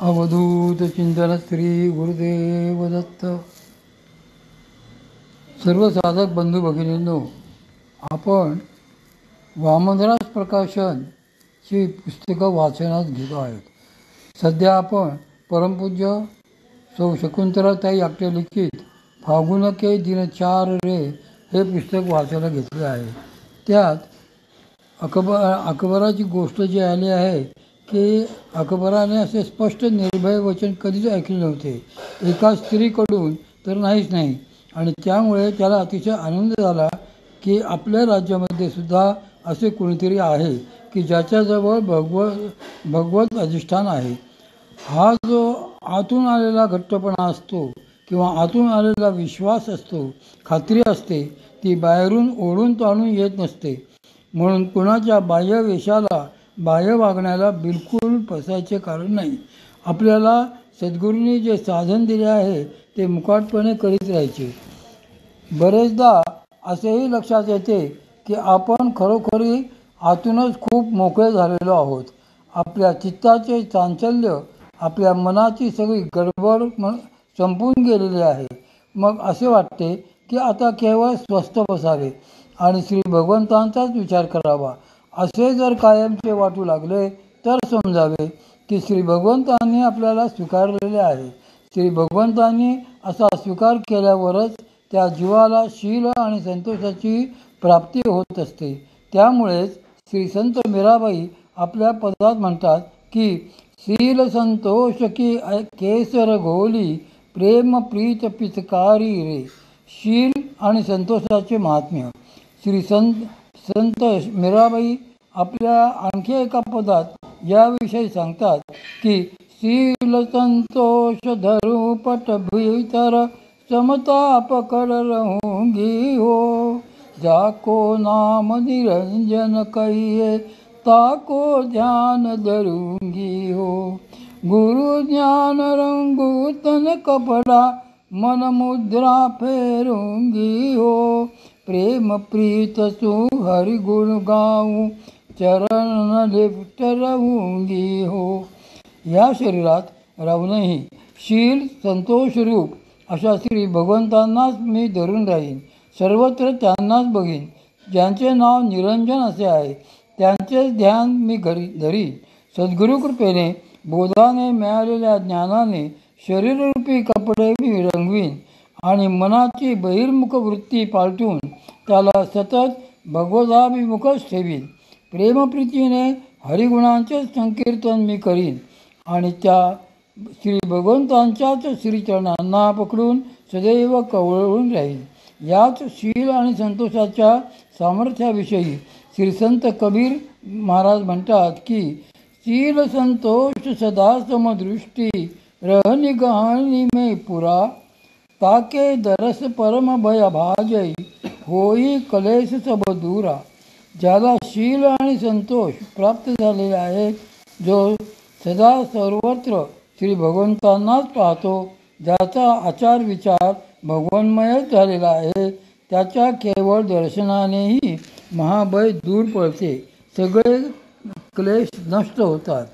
अवधूत चिंतन श्री गुरुदेव दत्त. सर्व साधक बंधू भगिनींनो, आपण वामनराज प्रकाशनची पुस्तकं वाचनात घेतो आहेत. सध्या आपण परमपूज्य सौ शकुंतलाताई आपटे लिखित फागुनके दिन 4 रे हे पुस्तक वाचायला घेतले आहे. त्यात अकबराची गोष्ट जी आली आहे की अकबराने असे स्पष्ट निर्भय वचन कधीच ऐकले नव्हते, एका स्त्रीकडून तर नाहीच नाही. आणि त्यामुळे त्याला अतिशय आनंद झाला की आपल्या राज्यामध्ये सुद्धा असे कोणीतरी आहे की ज्याच्याजवळ भगवत अधिष्ठान आहे. हा जो आतून आलेला घट्टपणा असतो किंवा आतून आलेला विश्वास असतो, खात्री असते, ती बाहेरून ओढून ताणून येत नसते. म्हणून कुणाच्या बाह्य वेशाला, बाह्य वागण्याला बिलकुल फसायचे कारण नाही. आपल्याला सद्गुरूंनी जे साधन दिले आहे ते मुकाटपणे करीत राहायचे. बरेचदा असेही लक्षात येते की आपण खरोखरी आतूनच खूप मोकळे झालेलो आहोत. आपल्या चित्ताचे चांचल्य, आपल्या मनाची सगळी गडबड संपून गेलेली आहे. मग असे वाटते की आता केवळ स्वस्थ बसावे आणि श्री भगवंतांचाच विचार करावा. असे जर कायमचे वाटू लागले तर समजावे की श्री भगवंतांनी आपल्याला स्वीकारलेले आहे. श्री भगवंतांनी असा स्वीकार केल्यावरच त्या जीवाला शील आणि संतोषाची प्राप्ती होत असते. त्यामुळेच श्री संत मीराबाई आपल्या पदात म्हणतात की शील संतोष की केसर घोली, प्रेम प्रीत पिचकारी रे. शील आणि संतोषाचे महात्म्य श्री संत मीराबाई आपल्या आणखी एका पदात याविषयी सांगतात की शील संतोष धरू पट भीतर, समता पकड़ रहूंगी हो. जाको नाम निरंजन कहिए, ताको ध्यान धरूंगी हो. गुरु ज्ञान रंगू तन कपड़ा, मन मुद्रा फेरूंगी हो. प्रेम प्रीत सु हरि गुण गाऊं, चरण लिप्त रहूंगी हो. या शरीरात राहूनही शील संतोष रूप अशा श्री भगवंतांनाच मी धरून राहीन. सर्वत्र त्यांनाच बघीन. ज्यांचे नाव निरंजन असे आहे त्यांचेच ध्यान मी धरीन. सद्गुरुकृपेने बोधाने मिळालेल्या ज्ञानाने शरीररूपी कपडे मी रंगवीन आणि मनाची बहिर्मुख वृत्ती पालटून त्याला सतत भगवदाभिमुखच ठेवीन. प्रेमप्रीतीने हरिगुणांचे संकीर्तन मी करीन आणि त्या श्री भगवंतांच्याच श्रीचरणांना पकडून सदैव कवळून राहीन. याच शील आणि संतोषाच्या सामर्थ्याविषयी श्री संत कबीर महाराज म्हणतात की शील संतोष सदा समदृष्टी, रहनी गहनी में पुरा. ताके दरस परम भय भाजई, होई कलेश सब दूरा. ज्याला शील आणि संतोष प्राप्त झालेले आहेत, जो सदा सर्वत्र श्री भगवंतांनाच पाहतो, ज्याचा आचार विचार भगवन्मयच झालेला आहे, त्याच्या केवळ दर्शनानेही महाभय दूर पडते, सगळे क्लेश नष्ट होतात.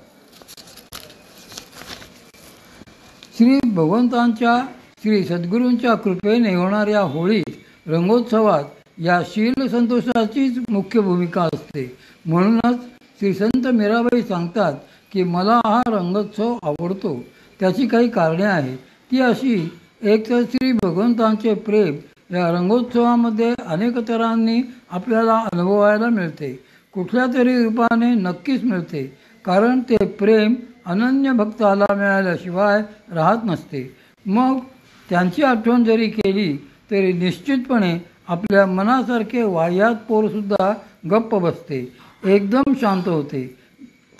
श्री भगवंतांच्या, श्री सद्गुरूंच्या कृपेने होणाऱ्या होळीत, रंगोत्सवात या शील संतोषाचीच मुख्य भूमिका असते. म्हणूनच श्री संत मीराबाई सांगतात की मला हा रंगोत्सव आवडतो. त्याची काही कारणे आहेत. ती अशी, एक तर श्री भगवंतांचे प्रेम या रंगोत्सवामध्ये अनेक तऱ्हांनी आपल्याला अनुभवायला मिळते. कुठल्या तरी रूपाने नक्कीच मिळते, कारण ते प्रेम अनन्य भक्ताला मिळाल्याशिवाय राहत नसते. मग त्यांची आठवण जरी केली तरी निश्चितपणे आपल्या मनासारखे वाह्यात पोरसुद्धा गप्प बसते, एकदम शांत होते.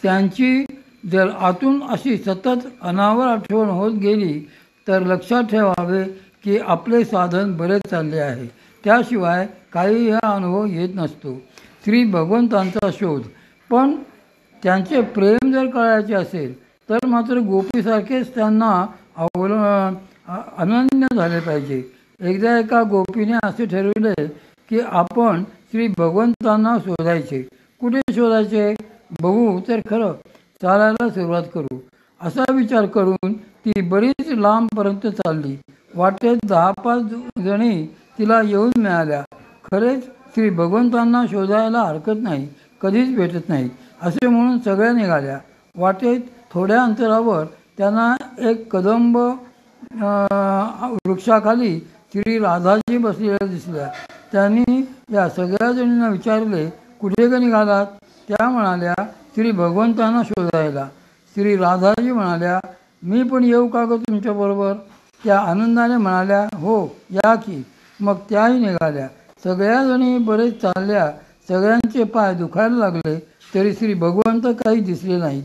त्यांची जर आतून अशी सतत अनावर आठवण होत गेली तर लक्षात ठेवावे की आपले साधन बरेच चालले आहे. त्याशिवाय काही हा अनुभव येत नसतो. श्री भगवंतांचा शोध. पण त्यांचे प्रेम जर कळायचे असेल तर मात्र गोपीसारखेच त्यांना अनन्य झाले पाहिजे. एकदा एका गोपीने असे ठरविले की आपण श्री भगवंतांना शोधायचे. कुठे शोधायचे? बघू तर खरं, चालायला सुरुवात करू. असा विचार करून ती बरीच लांबपर्यंत चालली. वाटेत 10-5 जणी तिला येऊन मिळाल्या. खरेच श्री भगवंतांना शोधायला हरकत नाही, कधीच भेटत नाही असे म्हणून सगळ्या निघाल्या. वाटेत थोड्या अंतरावर त्यांना एक कदंब वृक्षाखाली श्री राधाजी बसलेल्या दिसल्या. त्यांनी या सगळ्या जणींना विचारले, कुठे ग निघालात? त्या म्हणाल्या, श्री भगवंतांना शोधायला. श्री राधाजी म्हणाल्या, मी पण येऊ का ग तुमच्याबरोबर? त्या आनंदाने म्हणाल्या, हो या की. मग त्याही निघाल्या. सगळ्या जणी बरेच चालल्या. सगळ्यांचे पाय दुखायला लागले तरी श्री भगवंत काही दिसले नाहीत.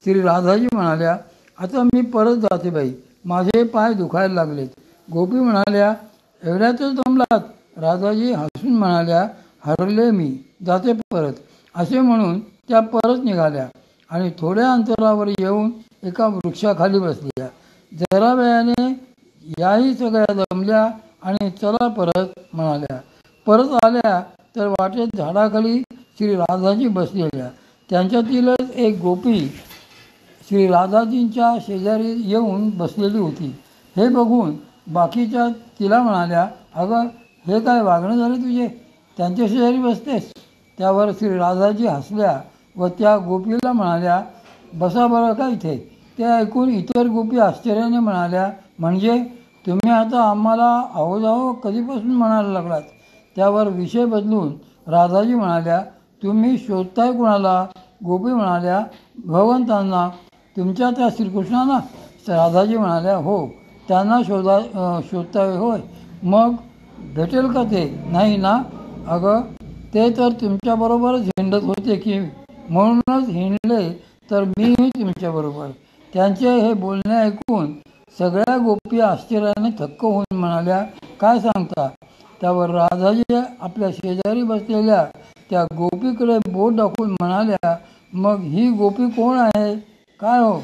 श्री राधाजी म्हणाल्या, आता मी परत जाते बाई, माझे पाय दुखायला लागलेत. गोपी म्हणाल्या, एवढ्यातच दमलात? राधाजी हसून म्हणाल्या, हरले मी, जाते परत. असे म्हणून त्या परत निघाल्या आणि थोड्या अंतरावर येऊन एका वृक्षाखाली बसल्या. जरा वेळाने याही सगळ्या दमल्या आणि चला परत म्हणाल्या. परत आल्या तर वाटेत झाडाखाली श्री राधाजी बसलेल्या. त्यांच्यातीलच एक गोपी श्री राधाजींच्या शेजारी येऊन बसलेली होती. हे बघून बाकीच्या तिला म्हणाल्या, अगं हे काय वागणं झाले तुझे, त्यांच्या शेजारी बसतेस? त्यावर श्री राधाजी हसल्या व त्या गोपीला म्हणाल्या, बसा बरं का इथे. ते ऐकून इतर गोपी आश्चर्याने म्हणाल्या, म्हणजे तुम्ही आता आम्हाला आहो जाहो कधीपासून म्हणायला लागलात? त्यावर विषय बदलून राधाजी म्हणाल्या, तुम्ही शोधताय कुणाला? गोपी म्हणाल्या, भगवंतांना. तुमच्या त्या श्रीकृष्णांना? राधाजी म्हणाल्या, हो त्यांना शोधताय होय. मग भेटेल का ते? नाही ना? अगं ते तर तुमच्याबरोबरच हिंडत होते की, म्हणूनच हिंडले तर मीही तुमच्याबरोबर. त्यांचे हे बोलणे ऐकून सगळ्या गोपी आश्चर्याने थक्क होऊन म्हणाल्या, काय सांगता? त्यावर राधाजी आपल्या शेजारी बसलेल्या त्या गोपीकडे बोट दाखवून म्हणाल्या, मग ही गोपी कोण आहे? काय हो?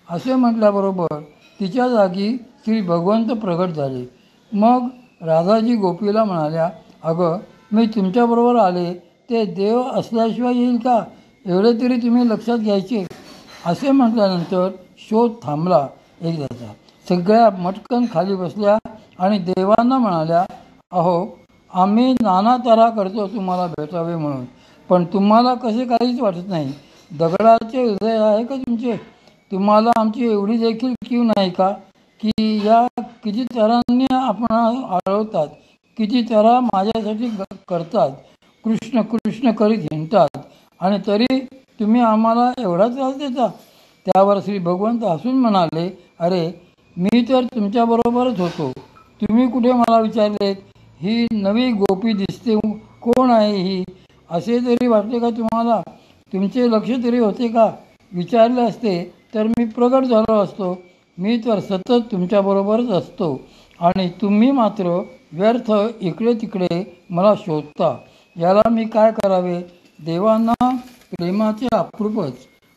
असे म्हटल्याबरोबर तिच्या जागी श्री भगवंत प्रगट झाले. मग राधाजी गोपीला म्हणाल्या, अगं मी तुमच्याबरोबर आले ते देव असल्याशिवाय येईल का? एवढे तरी तुम्ही लक्षात घ्यायचे. असे म्हटल्यानंतर शोध थांबला एकदाचा. सगळ्या मटकन खाली बसल्या आणि देवांना म्हणाल्या, अहो आम्ही नाना तऱ्हा करतो तुम्हाला भेटावे म्हणून, पण तुम्हाला कसे काहीच वाटत नाही. दगडाचे हृदय आहे का तुमचे? तुम्हाला आमची एवढी देखील कीव नाही का की या किती तऱ्हांनी आपण आळवतात, किती तऱ्हा माझ्यासाठी करतात, कृष्ण कृष्ण करीत हिंडतात आणि तरी तुम्ही आम्हाला एवढा त्रास देता? त्यावर श्री भगवंत हसून म्हणाले, अरे मी तर तुमच्याबरोबरच होतो, तुम्ही कुठे मला विचारलेत? ही नवी गोपी दिसते, कोण आहे ही? असे तरी वाटले का तुम्हाला? तुमचे लक्ष तरी होते का? विचारले असते तर मी प्रगट झालो असतो. मी तर सतत तुमच्याबरोबरच असतो आणि तुम्ही मात्र व्यर्थ इकडे तिकडे मला शोधता. याला मी काय करावे? देवांना प्रेमाचे अप्रूपच.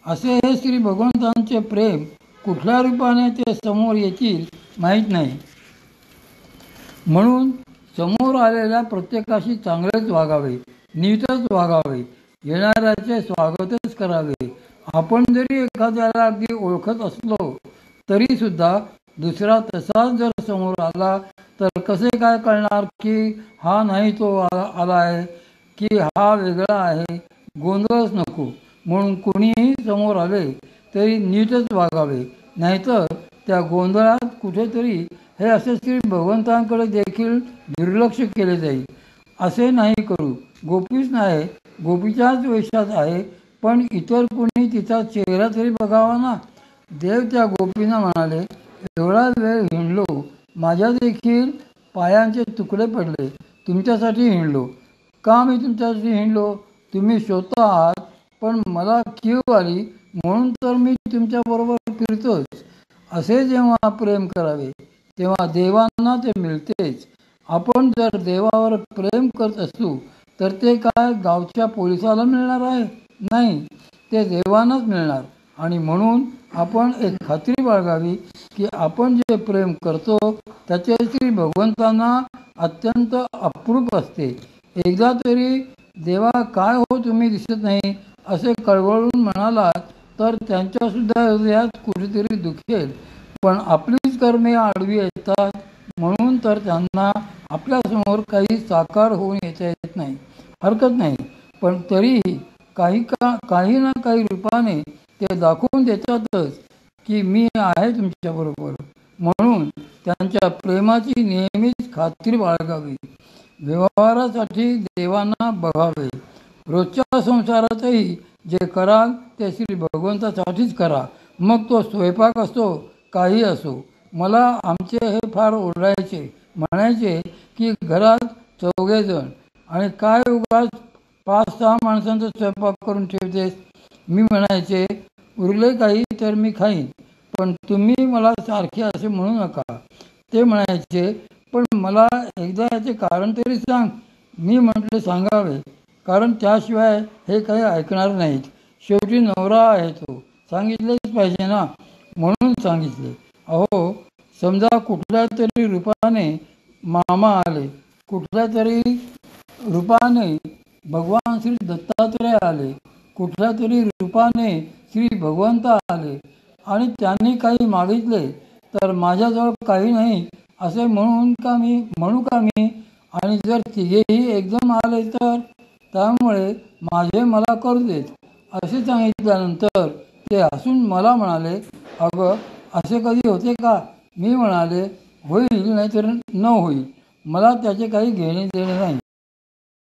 असे हे श्री भगवंतांचे प्रेम कुठल्या रूपाने ते समोर येतील माहीत नाही. म्हणून समोर आलेल्या प्रत्येकाशी चांगलेच वागावे, नीटच वागावे, येणाऱ्याचे स्वागतच करावे. आपण जरी एखाद्याला अगदी ओळखत असलो तरी सुद्धा दुसरा तसाच जर समोर आला तर कसे काय कळणार की हा नाही तो आला आहे की हा वेगळा आहे? गोंधळच नको. म्हणून कोणीही समोर आले तरी नीटच वागावे, नाहीतर त्या गोंधळात कुठेतरी हे असे श्री भगवंतांकडे देखील दुर्लक्ष केले जाईल. असे नाही करू. गोपीच नाही, गोपीच्याच वेशात आहे, पण इतर कोणी तिचा चेहरा तरी बघावा ना. देव त्या गोपींना म्हणाले, एवढा वेळ हिंडलो, माझ्या देखील पायांचे तुकडे पडले, तुमच्यासाठी हिंडलो. का मी तुमच्यासाठी हिंडलो? तुम्ही शोधता आहात, पण मला कीव आली म्हणून तर मी तुमच्याबरोबर फिरतोच. असे जेव्हा प्रेम करावे तेव्हा देवांना ते मिळतेच. आपण जर देवावर प्रेम करत असू तर ते काय गावच्या पोलिसाला मिळणार आहे? नाही, ते देवांनाच मिळणार. आणि म्हणून आपण एक खात्री बाळगावी की आपण जे प्रेम करतो त्याचे श्री भगवंतांना अत्यंत अप्रूप असते. एकदा तरी देवा काय हो तुम्ही दिसत नाही असे कळवळून म्हणालात तर त्यांच्यासुद्धा हृदयात कुठेतरी दुखेल. पण आपलीच कर्मे आडवी येतात म्हणून तर त्यांना आपल्यासमोर काही साकार होऊन येता येत नाही. हरकत नाही, पण तरीही काही ना काही रूपाने ते दाखवून देतातच की मी आहे तुमच्याबरोबर. म्हणून त्यांच्या प्रेमाची नेहमीच खात्री बाळगावी. व्यवहारासाठी देवांना बघावे. रोजच्या संसारातही जे कराल ते श्री भगवंतासाठीच करा. मग तो स्वयंपाक असो काही असो. मला आमचे हे फार ओरडायचे, म्हणायचे की घरात 4 जण आणि काय उगाच 5-6 माणसांचा स्वयंपाक करून ठेवतेस. मी म्हणायचे उरले काही तर मी खाईन, पण तुम्ही मला सारखे असे म्हणू नका. ते म्हणायचे पण मला एकदा याचे कारण तरी सांग. मी म्हटले सांगावे, कारण त्याशिवाय हे काही ऐकणार नाहीत. शेवटी नवरा आहे तो, सांगितलेच पाहिजे ना, म्हणून सांगितले. अहो, समजा कुठल्या तरी रूपाने मामा आले, कुठल्या तरी रूपाने भगवान श्री दत्तात्रय आले, कुठल्या तरी रूपाने श्री भगवंत आले आणि त्यांनी काही मागितले तर माझ्याजवळ काही नाही असे म्हणू का मी. आणि जर तिघेही एकदम आले तर त्यामुळे माझे मला करू देत असे सांगितल्यानंतर ते हसून मला म्हणाले, अगं असे कधी होते का. मी म्हणाले होईल नाहीतर न होईल, मला त्याचे काही घेणे देणे नाही.